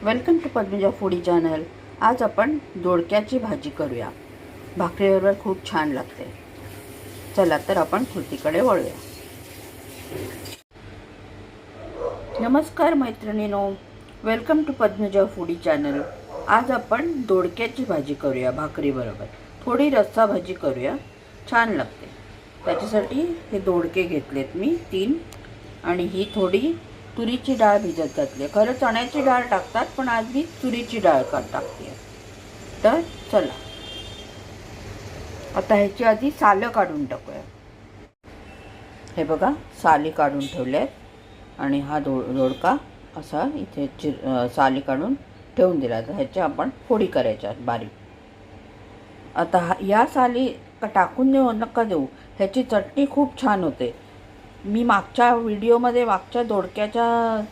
Welcome to Padmaja foodie channel. आज आपण दोडक्याची भाजी करूया। भाकरीबरोबर खूप छान लागते। चला तर आपण कृतीकडे वळूया। नमस्कार मैत्रिणींनो, welcome to Padmaja foodie channel. आज आपण दोडक्याची भाजी करूया भाकरीबरोबर। थोडी रस्सा भाजी करूया, छान लागते। त्याच्यासाठी हे दोडके घेतलेत मी 3 आणि ही थोडी तुरीची डाळ भिजत घातली। खरं चण्याची डाळ टाकतात, पण आज मी तुरीची डाळ टाकते। तर चला आता ह्याची आधी सालं काढून टाकूया। हे बघा, साली काढून ठेवल्यात आणि हा दोडका असा इथे साली काढून ठेवून दिला। तर ह्याच्या आपण फोडी करायच्या बारीक। आता या साली टाकून नका देऊ, ह्याची चटणी खूप छान होते। मी मागच्या व्हिडिओमध्ये मागच्या दोडक्याच्या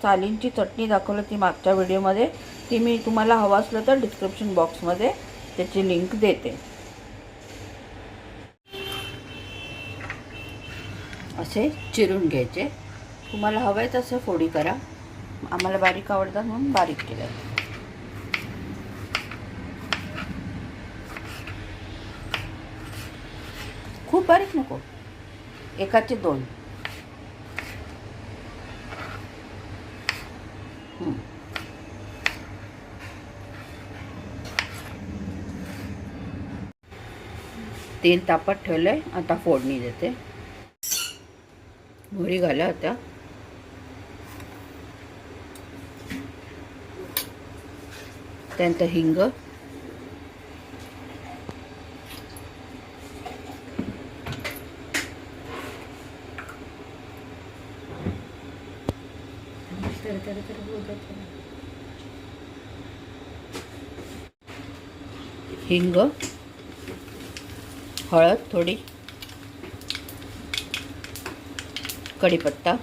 सालींची चटणी दाखवली ती मागच्या व्हिडिओमध्ये, ती मी तुम्हाला हवं असलं तर डिस्क्रिप्शन बॉक्समध्ये त्याची लिंक देते। असे चिरून घ्यायचे, तुम्हाला हवं आहे तसं फोडी करा। आम्हाला बारीक आवडतात म्हणून बारीक केलं। खूप बारीक नको, एकाचे 2। तेल तापत ठेवलंय, आता फोडणी देते। मोहरी घाला आता, त्यानंतर हिंग, हिंग, हळद थोडी, कढीपत्ता,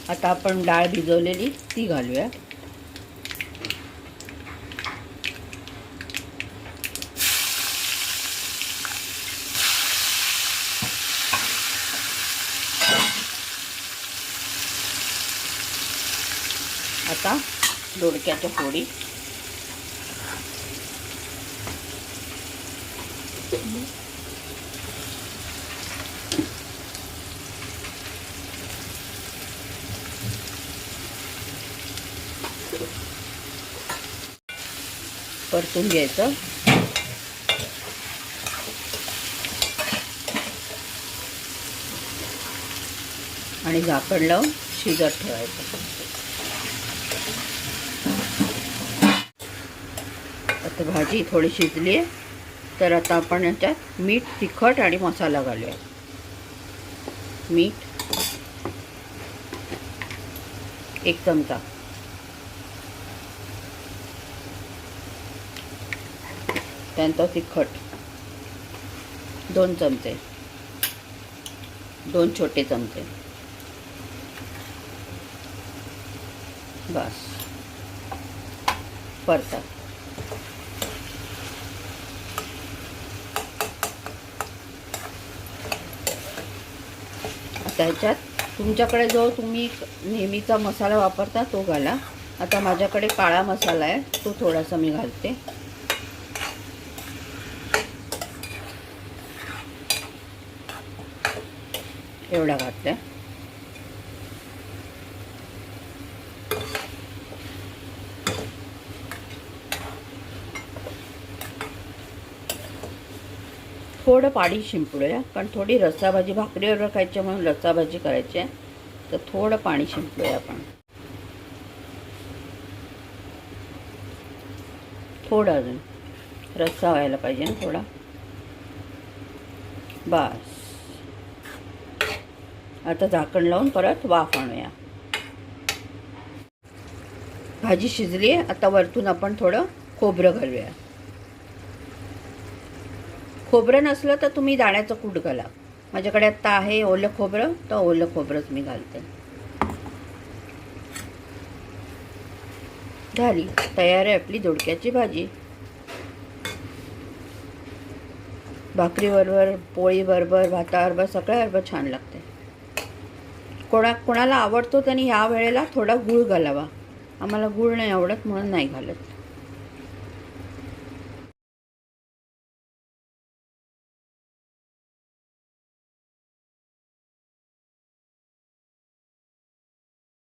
आता आपण डाळ भिजवलेली ती घालूया। आता दोडक्याच्या फोडी, परतून घ्यायचं आणि झाकण लावून शिजत ठेवायचं। आता भाजी थोडी शिजली आहे, तर आता आपण याच्यात मीठ, तिखट आणि मसाला घालूया। मीठ 1 चमचा, त्यानंतर तिखट 2 चमचे, 2 छोटे चमचे, बस। परता आता ह्याच्यात तुमच्याकडे जो तुम्ही नेहमीचा मसाला वापरता तो घाला। आता माझ्याकडे काळा मसाला आहे, तो थोडासा मी घालते। एवढा घातला। थोडं पाणी शिंपडूया, कारण थोडी रस्साभाजी भाकरीवर खायची म्हणून रस्साभाजी करायची आहे, तर थोडं पाणी शिंपडूया आपण। थोडं अजून रस्सा व्हायला पाहिजे ना थोडा, बस। आता झाकण लावून परत वाफ आणूया। भाजी शिजली आहे, आता वरतून आपण थोडं खोबरं घालूया। खोबरं नसलं तर तुम्ही दाण्याचं कूट घाला। माझ्याकडे आत्ता आहे ओलं खोबरं, तर ओलं खोबरंच मी घालते। झाली तयार आहे आपली दोडक्याची भाजी। भाकरीबरोबर, पोळीबरोबर, भाताबरोबर, सगळ्याबरोबर छान लागते. कोणाला आवडतो त्यांनी ह्या वेळेला थोडा गूळ घालावा. आम्हाला गूळ नाही आवडत म्हणून नाही घालत.